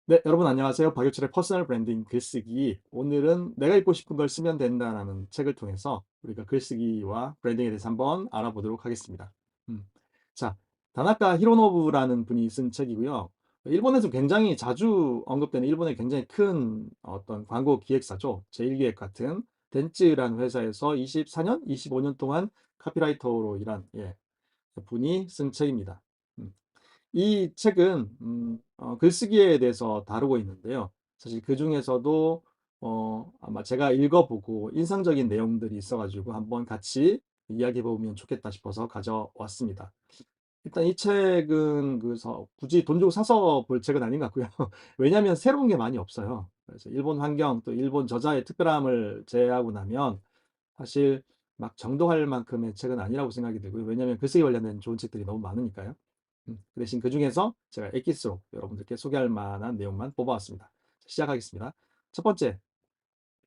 네, 여러분 안녕하세요. 박유철의 퍼스널 브랜딩 글쓰기. 오늘은 내가 읽고 싶은 걸 쓰면 된다라는 책을 통해서 우리가 글쓰기와 브랜딩에 대해서 한번 알아보도록 하겠습니다. 음. 자, 다나카 히로노부라는 분이 쓴 책이고요. 일본에서 굉장히 자주 언급되는 일본의 굉장히 큰 어떤 광고 기획사죠. 제1기획 같은 덴츠라는 회사에서 24년, 25년 동안 카피라이터로 일한 분이 쓴 책입니다. 음. 이 책은 글쓰기에 대해서 다루고 있는데요. 사실 그중에서도 아마 제가 읽어보고 인상적인 내용들이 있어 가지고 한번 같이 이야기해 보면 좋겠다 싶어서 가져왔습니다. 일단 이 책은 굳이 돈 주고 사서 볼 책은 아닌 것 같고요. 왜냐하면 새로운 게 많이 없어요. 그래서 일본 환경 또 일본 저자의 특별함을 제외하고 나면 사실 막 정독할 만큼의 책은 아니라고 생각이 들고요. 왜냐하면 글쓰기 관련된 좋은 책들이 너무 많으니까요. 그 대신 그중에서 제가 엑기스로 여러분들께 소개할 만한 내용만 뽑아왔습니다. 시작하겠습니다. 첫 번째,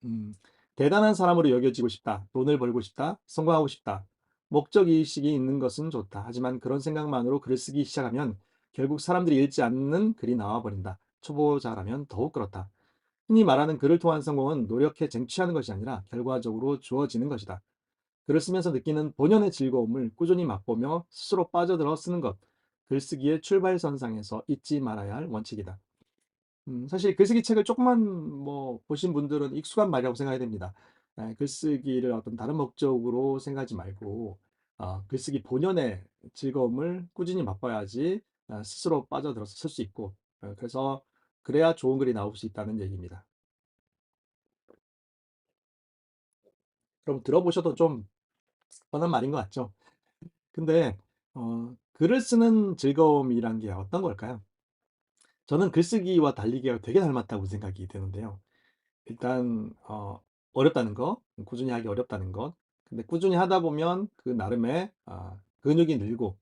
음, 대단한 사람으로 여겨지고 싶다. 돈을 벌고 싶다. 성공하고 싶다. 목적의식이 있는 것은 좋다. 하지만 그런 생각만으로 글을 쓰기 시작하면 결국 사람들이 읽지 않는 글이 나와버린다. 초보자라면 더욱 그렇다. 흔히 말하는 글을 통한 성공은 노력해 쟁취하는 것이 아니라 결과적으로 주어지는 것이다. 글을 쓰면서 느끼는 본연의 즐거움을 꾸준히 맛보며 스스로 빠져들어 쓰는 것. 글쓰기의 출발선상에서 잊지 말아야 할 원칙이다. 사실 글쓰기 책을 조금만 보신 분들은 익숙한 말이라고 생각이 됩니다. 글쓰기를 어떤 다른 목적으로 생각하지 말고 글쓰기 본연의 즐거움을 꾸준히 맛봐야지 스스로 빠져들어서 쓸 수 있고 그래서 그래야 좋은 글이 나올 수 있다는 얘기입니다. 그럼 들어보셔도 좀 뻔한 말인 것 같죠? 근데 글을 쓰는 즐거움이란 게 어떤 걸까요? 저는 글쓰기와 달리기가 되게 닮았다고 생각이 되는데요. 일단 어렵다는 거, 꾸준히 하기 어렵다는 것. 근데 꾸준히 하다 보면 그 나름의 근육이 늘고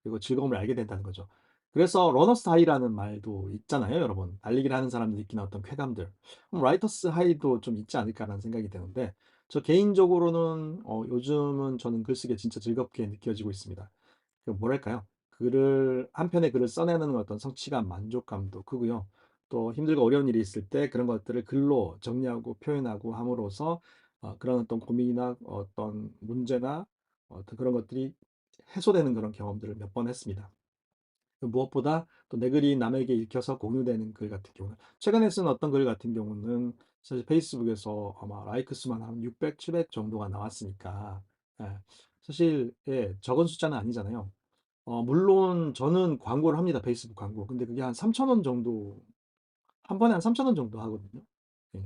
그리고 즐거움을 알게 된다는 거죠. 그래서 러너스 하이라는 말도 있잖아요, 여러분. 달리기를 하는 사람들이 느끼는 어떤 쾌감들. 그럼 라이터스 하이도 좀 있지 않을까라는 생각이 드는데 저 개인적으로는 요즘은 저는 글쓰기가 진짜 즐겁게 느껴지고 있습니다. 그 뭐랄까요? 글을 한 편의 글을 써내는 어떤 성취감, 만족감도 크고요. 또 힘들고 어려운 일이 있을 때 그런 것들을 글로 정리하고 표현하고 함으로써 그런 어떤 고민이나 어떤 문제나 어떤 그런 것들이 해소되는 그런 경험들을 몇 번 했습니다. 그 무엇보다 또 내 글이 남에게 읽혀서 공유되는 글 같은 경우는 최근에 쓴 어떤 글 같은 경우는 사실 페이스북에서 아마 라이크 수만 한 600, 700 정도가 나왔으니까 예, 사실 적은 숫자는 아니잖아요. 물론 저는 광고를 합니다. 페이스북 광고. 근데 그게 한 3,000원 정도, 한 번에 한 3,000원 정도 하거든요. 예.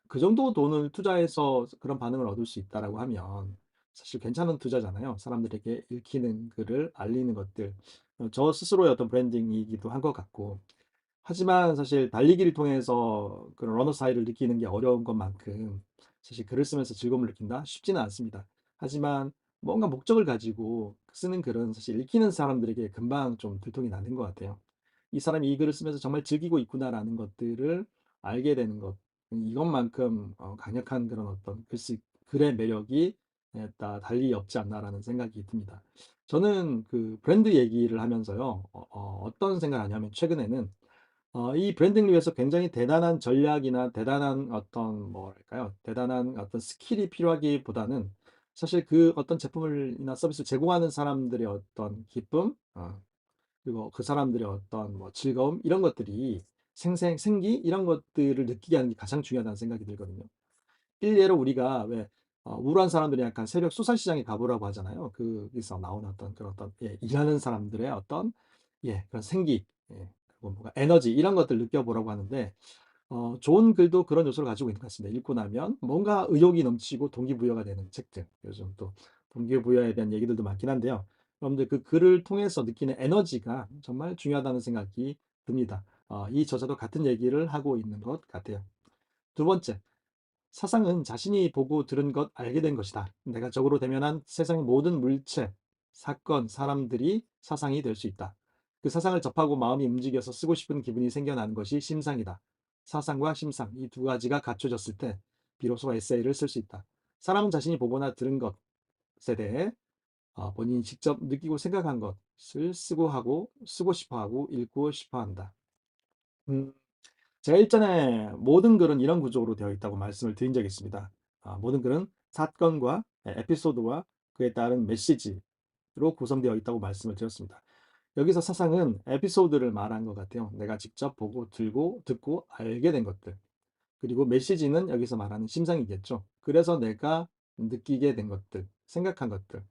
그 정도 돈을 투자해서 그런 반응을 얻을 수 있다라고 하면 사실 괜찮은 투자잖아요. 사람들에게 읽히는 글을 알리는 것들. 저 스스로의 어떤 브랜딩이기도 한 것 같고. 하지만 사실 달리기를 통해서 그런 러너스 하이를 느끼는 게 어려운 것만큼 사실 글을 쓰면서 즐거움을 느낀다? 쉽지는 않습니다. 하지만 뭔가 목적을 가지고 쓰는 글은 사실 읽히는 사람들에게 금방 좀 들통이 나는 것 같아요. 이 사람이 이 글을 쓰면서 정말 즐기고 있구나라는 것들을 알게 되는 것. 이것만큼 강력한 그런 어떤 글의 매력이 달리 없지 않나라는 생각이 듭니다. 저는 그 브랜드 얘기를 하면서요, 떤 생각을 하냐면 최근에는 이 브랜딩을 위해서 굉장히 대단한 전략이나 대단한 어떤 뭐랄까요? 대단한 어떤 스킬이 필요하기보다는 사실 그 어떤 제품을이나 서비스를 제공하는 사람들의 어떤 기쁨, 그리고 그 사람들의 어떤 즐거움 이런 것들이 생기 이런 것들을 느끼게 하는 게 가장 중요하다는 생각이 들거든요. 일례로 우리가 왜 우울한 사람들이 약간 새벽 수산시장에 가보라고 하잖아요. 거기서 나오는 어떤 그런 어떤 일하는 사람들의 어떤 그런 생기, 그리고 뭔가 에너지 이런 것들 느껴보라고 하는데 좋은 글도 그런 요소를 가지고 있는 것 같습니다. 읽고 나면 뭔가 의욕이 넘치고 동기부여가 되는 책들. 요즘 또 동기부여에 대한 얘기들도 많긴 한데요. 여러분들 그 글을 통해서 느끼는 에너지가 정말 중요하다는 생각이 듭니다. 이 저자도 같은 얘기를 하고 있는 것 같아요. 두 번째, 사상은 자신이 보고 들은 것, 알게 된 것이다. 내가 적으로 대면한 세상의 모든 물체, 사건, 사람들이 사상이 될 수 있다. 그 사상을 접하고 마음이 움직여서 쓰고 싶은 기분이 생겨나는 것이 심상이다. 사상과 심상, 이 두 가지가 갖춰졌을 때 비로소 에세이를 쓸 수 있다. 사람은 자신이 보거나 들은 것에 대해 본인이 직접 느끼고 생각한 것을 쓰고 싶어 하고 읽고 싶어 한다. 음, 제가 일전에 모든 글은 이런 구조로 되어 있다고 말씀을 드린 적이 있습니다. 모든 글은 사건과 에피소드와 그에 따른 메시지로 구성되어 있다고 말씀을 드렸습니다. 여기서 사상은 에피소드를 말한 것 같아요. 내가 직접 보고 들고 듣고 알게 된 것들. 그리고 메시지는 여기서 말하는 심상이겠죠. 그래서 내가 느끼게 된 것들, 생각한 것들.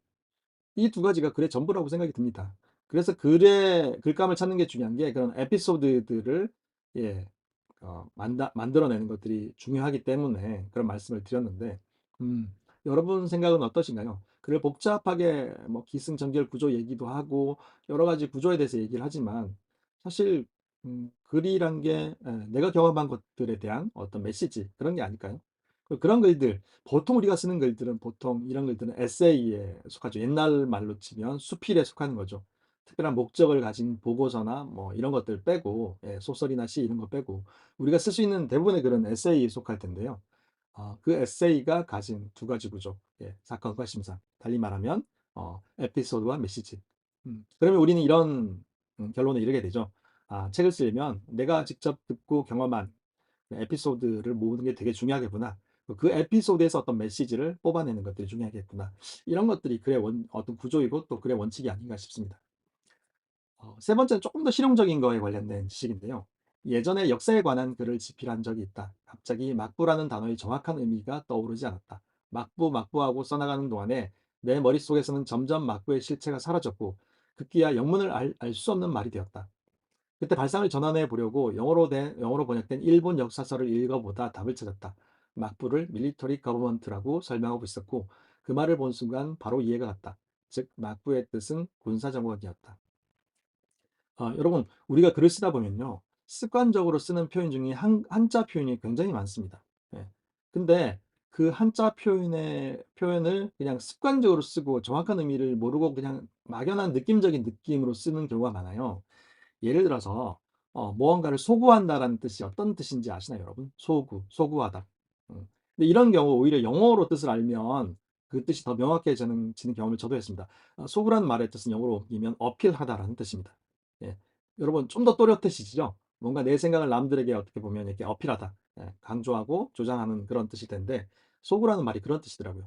이 두 가지가 글의 전부라고 생각이 듭니다. 그래서 글의 글감을 찾는 게 중요한 게 그런 에피소드들을 예, 만들어내는 것들이 중요하기 때문에 그런 말씀을 드렸는데, 여러분 생각은 어떠신가요? 글을 복잡하게 뭐 기승전결 구조 얘기도 하고 여러 가지 구조에 대해서 얘기를 하지만 사실 글이란 게 내가 경험한 것들에 대한 어떤 메시지 그런 게 아닐까요? 그런 글들, 보통 우리가 쓰는 글들은 보통 이런 글들은 에세이에 속하죠. 옛날 말로 치면 수필에 속하는 거죠. 특별한 목적을 가진 보고서나 뭐 이런 것들 빼고 소설이나 시 이런 거 빼고 우리가 쓸 수 있는 대부분의 글은 에세이에 속할 텐데요. 그 에세이가 가진 두 가지 구조, 사건과 심상. 달리 말하면 에피소드와 메시지. 그러면 우리는 이런 결론에 이르게 되죠. 책을 쓰려면 내가 직접 듣고 경험한 에피소드를 모으는 게 되게 중요하겠구나. 그 에피소드에서 어떤 메시지를 뽑아내는 것들이 중요하겠구나. 이런 것들이 글의 어떤 구조이고 또 글의 원칙이 아닌가 싶습니다. 세 번째는 조금 더 실용적인 거에 관련된 지식인데요. 예전에 역사에 관한 글을 집필한 적이 있다. 갑자기 막부라는 단어의 정확한 의미가 떠오르지 않았다. 막부하고 써나가는 동안에 내 머릿속에서는 점점 막부의 실체가 사라졌고 급기야 영문을 알 수 없는 말이 되었다. 그때 발상을 전환해 보려고 영어로 번역된 일본 역사서를 읽어보다 답을 찾았다. 막부를 밀리터리 거버먼트라고 설명하고 있었고 그 말을 본 순간 바로 이해가 갔다. 즉 막부의 뜻은 군사정권이었다. 여러분, 우리가 글을 쓰다 보면요. 습관적으로 쓰는 표현 중에 한자 표현이 굉장히 많습니다. 예. 근데 그 한자 표현을 그냥 습관적으로 쓰고 정확한 의미를 모르고 그냥 막연한 느낌적인 느낌으로 쓰는 경우가 많아요. 예를 들어서 무언가를 소구한다라는 뜻이 어떤 뜻인지 아시나요, 여러분? 소구하다. 근데 이런 경우 오히려 영어로 뜻을 알면 그 뜻이 더 명확해지는 경험을 저도 했습니다. 소구라는 말의 뜻은 영어로 옮기면 어필하다라는 뜻입니다. 예. 여러분 좀 더 또렷해지시죠? 뭔가 내 생각을 남들에게 어떻게 보면 이렇게 어필하다, 강조하고 조장하는 그런 뜻일 텐데 소구라는 말이 그런 뜻이더라고요.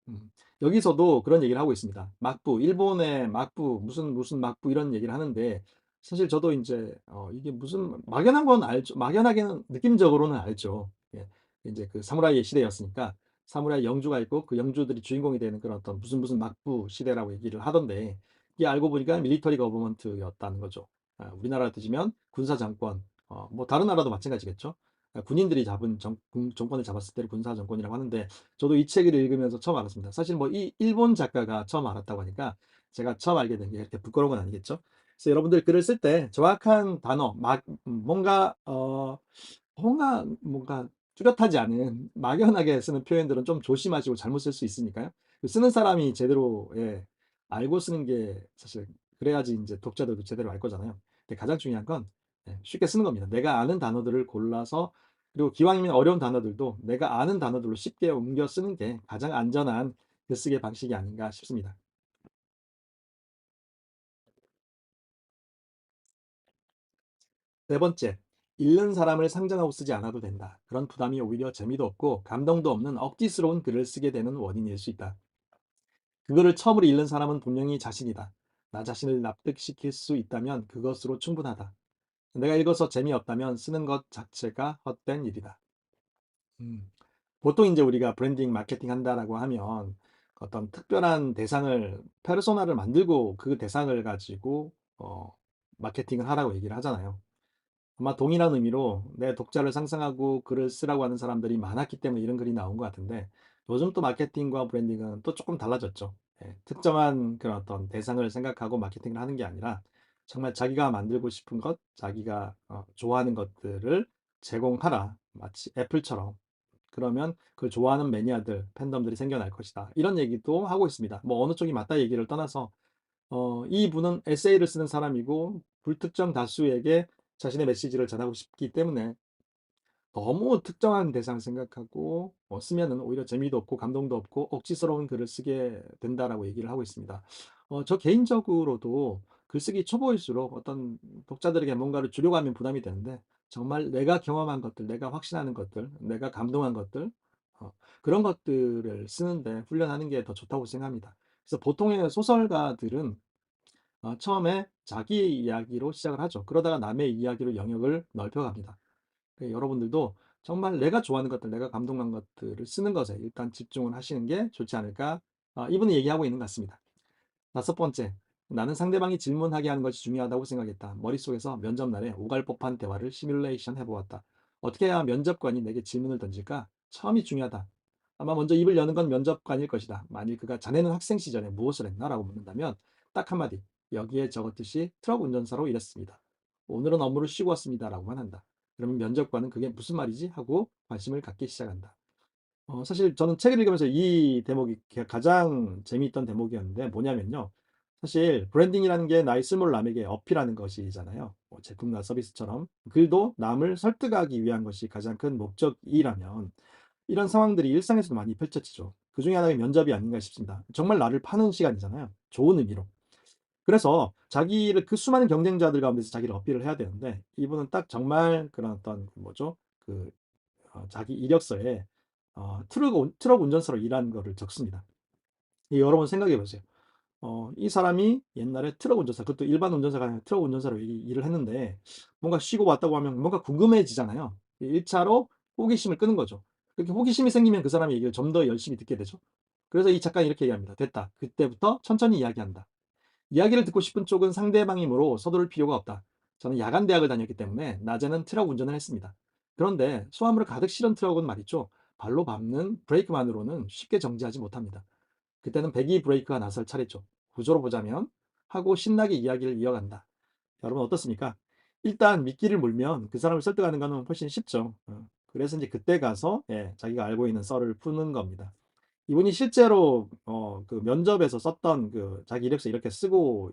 음. 여기서도 그런 얘기를 하고 있습니다. 막부, 일본의 막부, 무슨 막부 이런 얘기를 하는데 사실 저도 이제 이게 무슨 막연한 건 알죠. 막연하게는 느낌적으로는 알죠. 예. 이제 그 사무라이의 시대였으니까 사무라이 영주가 있고 그 영주들이 주인공이 되는 그런 어떤 무슨 막부 시대라고 얘기를 하던데 이게 알고 보니까 밀리터리 거버먼트였다는 거죠. 우리나라 뜻이면 군사 정권, 뭐 다른 나라도 마찬가지겠죠. 군인들이 잡은 정권을 잡았을 때를 군사 정권이라고 하는데 저도 이 책을 읽으면서 처음 알았습니다. 사실 뭐 이 일본 작가가 처음 알았다고 하니까 제가 처음 알게 된 게 이렇게 부끄러운 건 아니겠죠. 그래서 여러분들 글을 쓸 때 정확한 단어, 뭔가 뚜렷하지 않은 막연하게 쓰는 표현들은 좀 조심하시고 잘못 쓸 수 있으니까요. 그 쓰는 사람이 제대로 알고 쓰는 게 사실 그래야지 이제 독자들도 제대로 알 거잖아요. 근데 가장 중요한 건 쉽게 쓰는 겁니다. 내가 아는 단어들을 골라서 그리고 기왕이면 어려운 단어들도 내가 아는 단어들로 쉽게 옮겨 쓰는 게 가장 안전한 글쓰기 방식이 아닌가 싶습니다. 네 번째, 읽는 사람을 상정하고 쓰지 않아도 된다. 그런 부담이 오히려 재미도 없고 감동도 없는 억지스러운 글을 쓰게 되는 원인일 수 있다. 그거를 처음으로 읽는 사람은 분명히 자신이다. 나 자신을 납득시킬 수 있다면 그것으로 충분하다. 내가 읽어서 재미없다면 쓰는 것 자체가 헛된 일이다. 음. 보통 이제 우리가 브랜딩 마케팅 한다라고 하면 어떤 특별한 대상을 페르소나를 만들고 그 대상을 가지고 마케팅을 하라고 얘기를 하잖아요. 아마 동일한 의미로 내 독자를 상상하고 글을 쓰라고 하는 사람들이 많았기 때문에 이런 글이 나온 것 같은데 요즘 또 마케팅과 브랜딩은 또 조금 달라졌죠. 특정한 그런 어떤 대상을 생각하고 마케팅을 하는 게 아니라 정말 자기가 만들고 싶은 것, 자기가 좋아하는 것들을 제공하라. 마치 애플처럼. 그러면 그걸 좋아하는 매니아들, 팬덤들이 생겨날 것이다. 이런 얘기도 하고 있습니다. 뭐 어느 쪽이 맞다 얘기를 떠나서 이분은 에세이를 쓰는 사람이고 불특정 다수에게 자신의 메시지를 전하고 싶기 때문에 너무 특정한 대상을 생각하고 쓰면은 오히려 재미도 없고 감동도 없고 억지스러운 글을 쓰게 된다라고 얘기를 하고 있습니다. 저 개인적으로도 글쓰기 초보일수록 어떤 독자들에게 뭔가를 주려고 하면 부담이 되는데 정말 내가 경험한 것들, 내가 확신하는 것들, 내가 감동한 것들, 그런 것들을 쓰는데 훈련하는 게 더 좋다고 생각합니다. 그래서 보통의 소설가들은 처음에 자기 이야기로 시작을 하죠. 그러다가 남의 이야기로 영역을 넓혀갑니다. 여러분들도 정말 내가 좋아하는 것들, 내가 감동한 것들을 쓰는 것에 일단 집중을 하시는 게 좋지 않을까, 이분이 얘기하고 있는 것 같습니다. 다섯 번째, 나는 상대방이 질문하게 하는 것이 중요하다고 생각했다. 머릿속에서 면접날에 오갈 법한 대화를 시뮬레이션 해보았다. 어떻게 해야 면접관이 내게 질문을 던질까? 처음이 중요하다. 아마 먼저 입을 여는 건 면접관일 것이다. 만일 그가 자네는 학생 시절에 무엇을 했나? 라고 묻는다면 딱 한마디. 여기에 적었듯이 트럭 운전사로 일했습니다. 오늘은 업무를 쉬고 왔습니다. 라고만 한다. 그러면 면접관은 그게 무슨 말이지? 하고 관심을 갖기 시작한다. 사실 저는 책을 읽으면서 이 대목이 가장 재미있던 대목이었는데 뭐냐면요. 사실 브랜딩이라는 게 나의 쓸모를 남에게 어필하는 것이잖아요. 뭐 제품과 서비스처럼 글도 남을 설득하기 위한 것이 가장 큰 목적이라면 이런 상황들이 일상에서도 많이 펼쳐지죠. 그 중에 하나가 면접이 아닌가 싶습니다. 정말 나를 파는 시간이잖아요. 좋은 의미로. 그래서 자기를 그 수많은 경쟁자들 가운데서 자기를 어필을 해야 되는데 이분은 딱 정말 그런 어떤 뭐죠? 그 자기 이력서에 트럭 운전사로 일한 거를 적습니다. 여러분 생각해 보세요. 이 사람이 옛날에 트럭 운전사, 그것도 일반 운전사가 아니라 트럭 운전사로 일을 했는데 뭔가 쉬고 왔다고 하면 뭔가 궁금해지잖아요. 1차로 호기심을 끄는 거죠. 그렇게 호기심이 생기면 그 사람의 얘기를 좀 더 열심히 듣게 되죠. 그래서 이 작가는 이렇게 얘기합니다. 됐다. 그때부터 천천히 이야기한다. 이야기를 듣고 싶은 쪽은 상대방이므로 서두를 필요가 없다. 저는 야간 대학을 다녔기 때문에 낮에는 트럭 운전을 했습니다. 그런데 소화물을 가득 실은 트럭은 말이죠. 발로 밟는 브레이크만으로는 쉽게 정지하지 못합니다. 그때는 배기 브레이크가 나설 차례죠. 구조로 보자면 하고 신나게 이야기를 이어간다. 여러분 어떻습니까? 일단 미끼를 물면 그 사람을 설득하는 거는 훨씬 쉽죠. 그래서 이제 그때 가서 자기가 알고 있는 썰을 푸는 겁니다. 이분이 실제로 그 면접에서 썼던 그 자기 이력서 이렇게 쓰고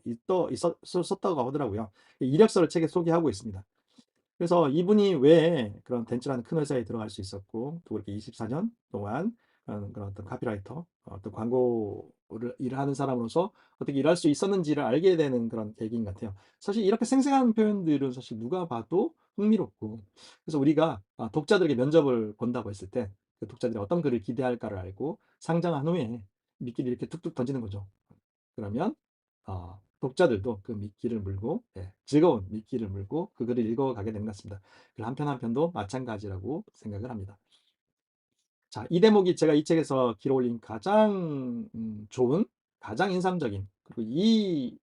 썼다고 하더라고요. 이력서를 책에 소개하고 있습니다. 그래서 이분이 왜 그런 덴츠라는 큰 회사에 들어갈 수 있었고 또 그렇게 24년 동안 그런 어떤 카피라이터, 어떤 광고를 일하는 사람으로서 어떻게 일할 수 있었는지를 알게 되는 그런 계기인 것 같아요. 사실 이렇게 생생한 표현들은 사실 누가 봐도 흥미롭고 그래서 우리가 독자들에게 면접을 본다고 했을 때 그 독자들이 어떤 글을 기대할까를 알고 상정한 후에 미끼를 이렇게 툭툭 던지는 거죠. 그러면 독자들도 그 미끼를 물고 즐거운 미끼를 물고 그 글을 읽어가게 되는 것 같습니다. 글 한 편 한 편도 마찬가지라고 생각을 합니다. 자, 이 대목이 제가 이 책에서 길어 올린 가장 좋은, 가장 인상적인 그리고 이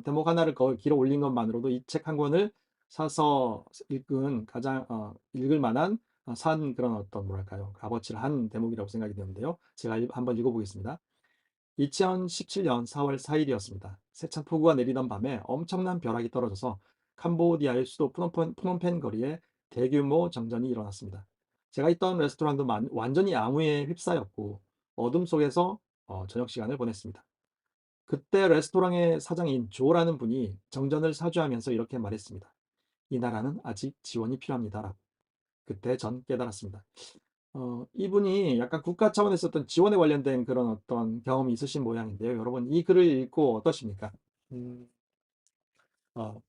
대목 하나를 길어 올린 것만으로도 이 책 한 권을 사서 읽은 가장 읽을 만한 산 그런 어떤 뭐랄까요 값어치를 한 대목이라고 생각이 되는데요. 제가 한번 읽어보겠습니다. 2017년 4월 4일이었습니다. 세찬 폭우가 내리던 밤에 엄청난 벼락이 떨어져서 캄보디아의 수도 프놈펜 거리에 대규모 정전이 일어났습니다. 제가 있던 레스토랑도 완전히 암호에 휩싸였고 어둠 속에서 저녁 시간을 보냈습니다. 그때 레스토랑의 사장인 조라는 분이 정전을 사주하면서 이렇게 말했습니다. 이 나라는 아직 지원이 필요합니다. 그때 전 깨달았습니다. 이분이 약간 국가 차원에서 어떤 지원에 관련된 그런 어떤 경험이 있으신 모양인데요. 여러분, 이 글을 읽고 어떠십니까? 음, 어,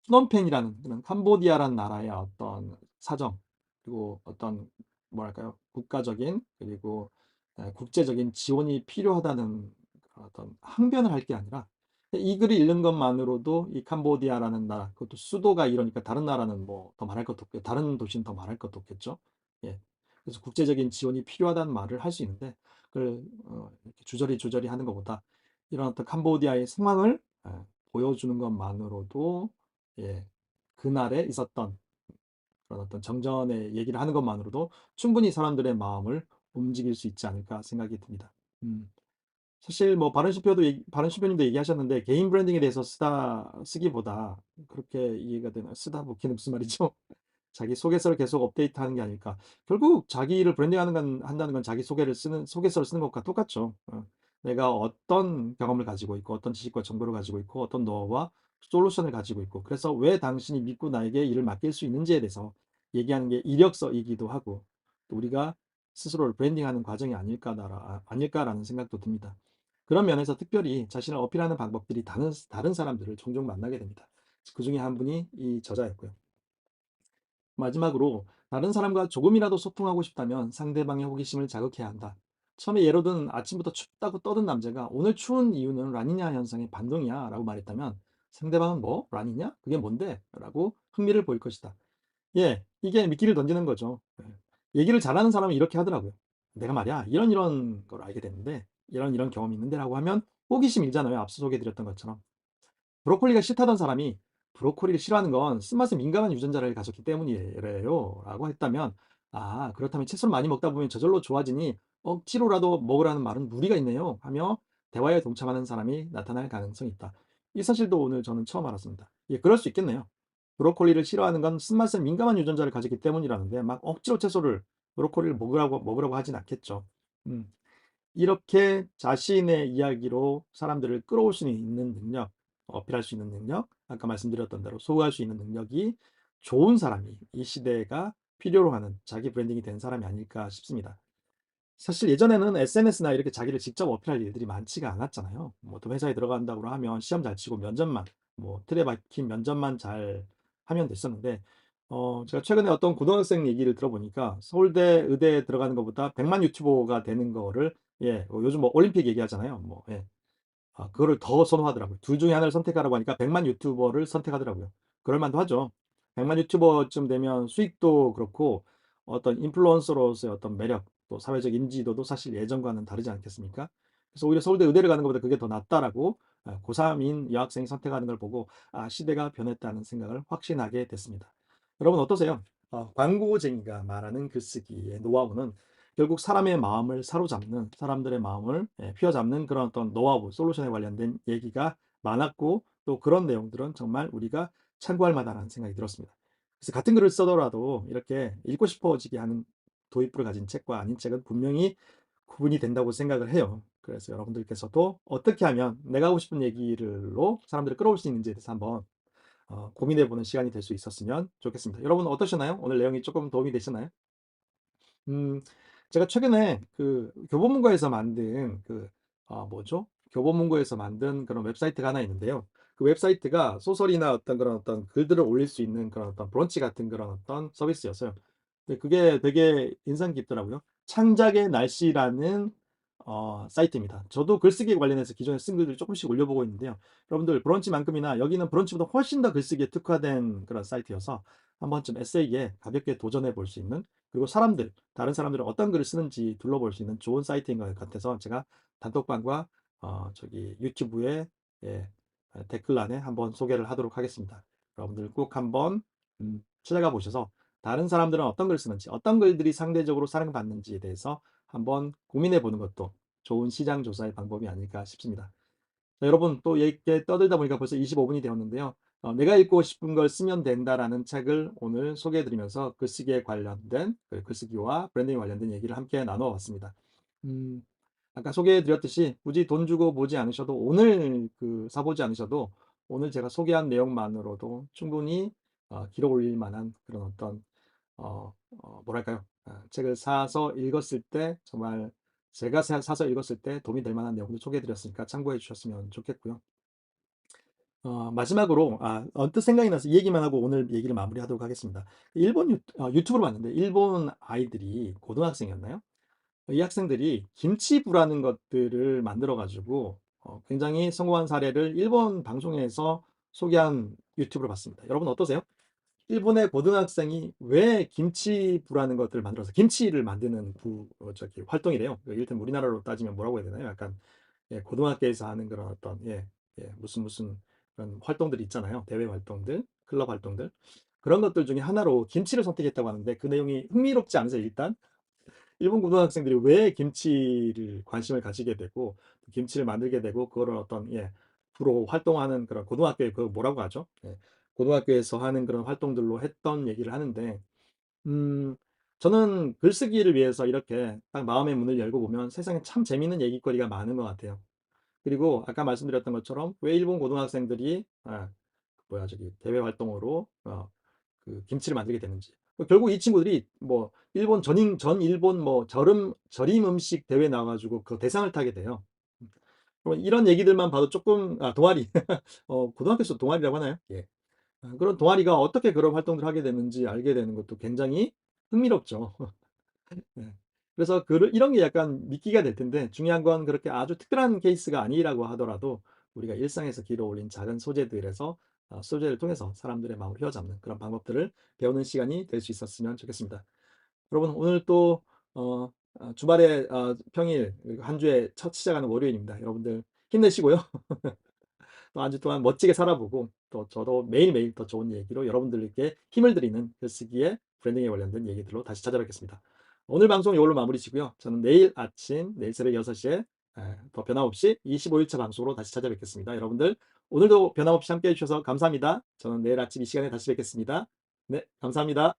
프놈펜이라는 그런 캄보디아라는 나라의 어떤 사정, 그리고 어떤 뭐랄까요, 국가적인 그리고 국제적인 지원이 필요하다는 어떤 항변을 할 게 아니라 이 글을 읽는 것만으로도 이 캄보디아라는 나라, 그것도 수도가 이러니까 다른 나라는 뭐 더 말할 것도 없고 다른 도시는 더 말할 것도 없겠죠. 예. 그래서 국제적인 지원이 필요하다는 말을 할 수 있는데 그걸 이렇게 주저리 하는 것보다 이런 어떤 캄보디아의 상황을 보여주는 것만으로도 예, 그날에 있었던 그런 어떤 정전의 얘기를 하는 것만으로도 충분히 사람들의 마음을 움직일 수 있지 않을까 생각이 듭니다. 음, 사실 뭐 바른 슈퍼님도 얘기하셨는데 개인 브랜딩에 대해서 쓰기보다 그렇게 이해가 되나 쓰다 보기는 무슨 말이죠? 자기 소개서를 계속 업데이트하는 게 아닐까. 결국 자기를 브랜딩하는 건 한다는 건 자기 소개서를 쓰는 것과 똑같죠. 내가 어떤 경험을 가지고 있고 어떤 지식과 정보를 가지고 있고 어떤 노하우와 솔루션을 가지고 있고 그래서 왜 당신이 믿고 나에게 일을 맡길 수 있는지에 대해서 얘기하는 게 이력서이기도 하고 또 우리가 스스로를 브랜딩하는 과정이 아닐까라는 생각도 듭니다. 그런 면에서 특별히 자신을 어필하는 방법들이 다른 사람들을 종종 만나게 됩니다. 그 중에 한 분이 이 저자였고요. 마지막으로 다른 사람과 조금이라도 소통하고 싶다면 상대방의 호기심을 자극해야 한다. 처음에 예로든 아침부터 춥다고 떠든 남자가 오늘 추운 이유는 라니냐 현상의 반동이야 라고 말했다면 상대방은 뭐? 라니냐? 그게 뭔데? 라고 흥미를 보일 것이다. 예, 이게 미끼를 던지는 거죠. 예. 얘기를 잘하는 사람은 이렇게 하더라고요. 내가 말이야, 이런 걸 알게 됐는데, 이런 경험이 있는데 라고 하면 호기심 일잖아요. 앞서 소개해드렸던 것처럼. 브로콜리가 싫다던 사람이 브로콜리를 싫어하는 건 쓴맛에 민감한 유전자를 가졌기 때문이래요. 라고 했다면, 아, 그렇다면 채소를 많이 먹다 보면 저절로 좋아지니 억지로라도 먹으라는 말은 무리가 있네요. 하며 대화에 동참하는 사람이 나타날 가능성이 있다. 이 사실도 오늘 저는 처음 알았습니다. 예, 그럴 수 있겠네요. 브로콜리를 싫어하는 건 쓴맛에 민감한 유전자를 가졌기 때문이라는데 막 억지로 채소를 브로콜리를 먹으라고 하진 않겠죠. 음. 이렇게 자신의 이야기로 사람들을 끌어올 수 있는 능력, 어필할 수 있는 능력, 아까 말씀드렸던 대로 소구할 수 있는 능력이 좋은 사람이 이 시대가 필요로 하는 자기 브랜딩이 된 사람이 아닐까 싶습니다. 사실 예전에는 SNS나 이렇게 자기를 직접 어필할 일들이 많지가 않았잖아요. 뭐 또 회사에 들어간다고 하면 시험 잘 치고 면접만, 뭐 틀에 박힌 면접만 잘 하면 됐었는데, 제가 최근에 어떤 고등학생 얘기를 들어보니까 서울대 의대에 들어가는 것보다 100만 유튜버가 되는 거를, 예, 요즘 뭐 올림픽 얘기하잖아요. 뭐, 예. 아, 그거를 더 선호하더라고요. 둘 중에 하나를 선택하라고 하니까 100만 유튜버를 선택하더라고요. 그럴 만도 하죠. 100만 유튜버쯤 되면 수익도 그렇고 어떤 인플루언서로서의 어떤 매력, 또 사회적 인지도도 사실 예전과는 다르지 않겠습니까? 그래서 오히려 서울대 의대를 가는 것보다 그게 더 낫다라고 고3인 여학생이 선택하는 걸 보고 아, 시대가 변했다는 생각을 확신하게 됐습니다. 여러분 어떠세요? 광고쟁이가 말하는 글쓰기의 노하우는 결국 사람의 마음을 사로잡는, 사람들의 마음을 휘어잡는 그런 어떤 노하우, 솔루션에 관련된 얘기가 많았고 또 그런 내용들은 정말 우리가 참고할 만하다는 생각이 들었습니다. 그래서 같은 글을 쓰더라도 이렇게 읽고 싶어지게 하는 도입부를 가진 책과 아닌 책은 분명히 구분이 된다고 생각을 해요. 그래서 여러분들께서도 어떻게 하면 내가 하고 싶은 얘기로 사람들을 끌어올 수 있는지에 대해서 한번 고민해보는 시간이 될 수 있었으면 좋겠습니다. 여러분 어떠셨나요? 오늘 내용이 조금 도움이 되셨나요? 음, 제가 최근에 그 교보문고에서 만든 뭐죠? 교보문고에서 만든 그런 웹사이트가 하나 있는데요. 그 웹사이트가 소설이나 어떤 그런 어떤 글들을 올릴 수 있는 그런 어떤 브런치 같은 그런 어떤 서비스였어요. 근데 그게 되게 인상 깊더라고요. 창작의 날씨라는 사이트입니다. 저도 글쓰기 관련해서 기존에 쓴 글들 조금씩 올려보고 있는데요. 여러분들 브런치만큼이나 여기는 브런치보다 훨씬 더 글쓰기에 특화된 그런 사이트여서 한 번쯤 에세이에 가볍게 도전해 볼 수 있는 그리고 다른 사람들은 어떤 글을 쓰는지 둘러볼 수 있는 좋은 사이트인 것 같아서 제가 단톡방과 저기 유튜브에 예, 댓글란에 한번 소개를 하도록 하겠습니다. 여러분들 꼭 한번 찾아가 보셔서 다른 사람들은 어떤 글을 쓰는지, 어떤 글들이 상대적으로 사랑받는지에 대해서 한번 고민해 보는 것도 좋은 시장 조사의 방법이 아닐까 싶습니다. 자, 여러분 또 이렇게 떠들다 보니까 벌써 25분이 되었는데요. 내가 읽고 싶은 걸 쓰면 된다라는 책을 오늘 소개해드리면서 글쓰기에 관련된 글쓰기와 브랜딩에 관련된 얘기를 함께 나누어 봤습니다. 음, 아까 소개해드렸듯이 굳이 돈 주고 보지 않으셔도 오늘 사보지 않으셔도 오늘 제가 소개한 내용만으로도 충분히 기록 올릴 만한 그런 어떤 뭐랄까요? 책을 사서 읽었을 때 정말 제가 사서 읽었을 때 도움이 될 만한 내용도 소개해드렸으니까 참고해 주셨으면 좋겠고요. 마지막으로 언뜻 생각이 나서 이 얘기만 하고 오늘 얘기를 마무리하도록 하겠습니다. 유튜브로 봤는데 일본 아이들이 고등학생이었나요? 이 학생들이 김치부라는 것들을 만들어 가지고 굉장히 성공한 사례를 일본 방송에서 소개한 유튜브를 봤습니다. 여러분 어떠세요? 일본의 고등학생이 왜 김치부라는 것들을 만들어서 김치를 만드는 저기 활동이래요. 이를테면 우리나라로 따지면 뭐라고 해야 되나요? 약간 예, 고등학교에서 하는 그런 어떤 무슨 그런 활동들이 있잖아요. 대외 활동들, 클럽 활동들. 그런 것들 중에 하나로 김치를 선택했다고 하는데 그 내용이 흥미롭지 않으세요, 일단? 일본 고등학생들이 왜 김치를 관심을 가지게 되고 김치를 만들게 되고 그거를 어떤 부로 활동하는 그런 고등학교에 그 뭐라고 하죠? 고등학교에서 하는 그런 활동들로 했던 얘기를 하는데 음, 저는 글쓰기를 위해서 이렇게 딱 마음의 문을 열고 보면 세상에 참 재밌는 얘기거리가 많은 것 같아요. 그리고 아까 말씀드렸던 것처럼 왜 일본 고등학생들이 뭐야 저기 대외 활동으로 김치를 만들게 되는지. 결국 이 친구들이 뭐 일본 전 일본 뭐 절임 음식 대회 나와가지고 그 대상을 타게 돼요. 그럼 이런 얘기들만 봐도 조금 동아리 고등학교에서 동아리라고 하나요? 예. 그런 동아리가 어떻게 그런 활동들을 하게 됐는지 알게 되는 것도 굉장히 흥미롭죠. 네. 그래서 이런 게 약간 미끼가 될 텐데, 중요한 건 그렇게 아주 특별한 케이스가 아니라고 하더라도 우리가 일상에서 길어 올린 작은 소재들에서 소재를 통해서 사람들의 마음을 휘어잡는 그런 방법들을 배우는 시간이 될 수 있었으면 좋겠습니다. 여러분, 오늘 또 주말에 평일 그리고 한 주의 첫 시작하는 월요일입니다. 여러분들 힘내시고요. 또 한 주 동안 멋지게 살아보고, 또 저도 매일매일 더 좋은 얘기로 여러분들께 힘을 드리는 글쓰기의 브랜딩에 관련된 얘기들로 다시 찾아뵙겠습니다. 오늘 방송 이걸로 마무리 지고요. 저는 내일 아침, 내일 새벽 6시에 더 변함없이 25일차 방송으로 다시 찾아뵙겠습니다. 여러분들 오늘도 변함없이 함께해 주셔서 감사합니다. 저는 내일 아침 이 시간에 다시 뵙겠습니다. 네, 감사합니다.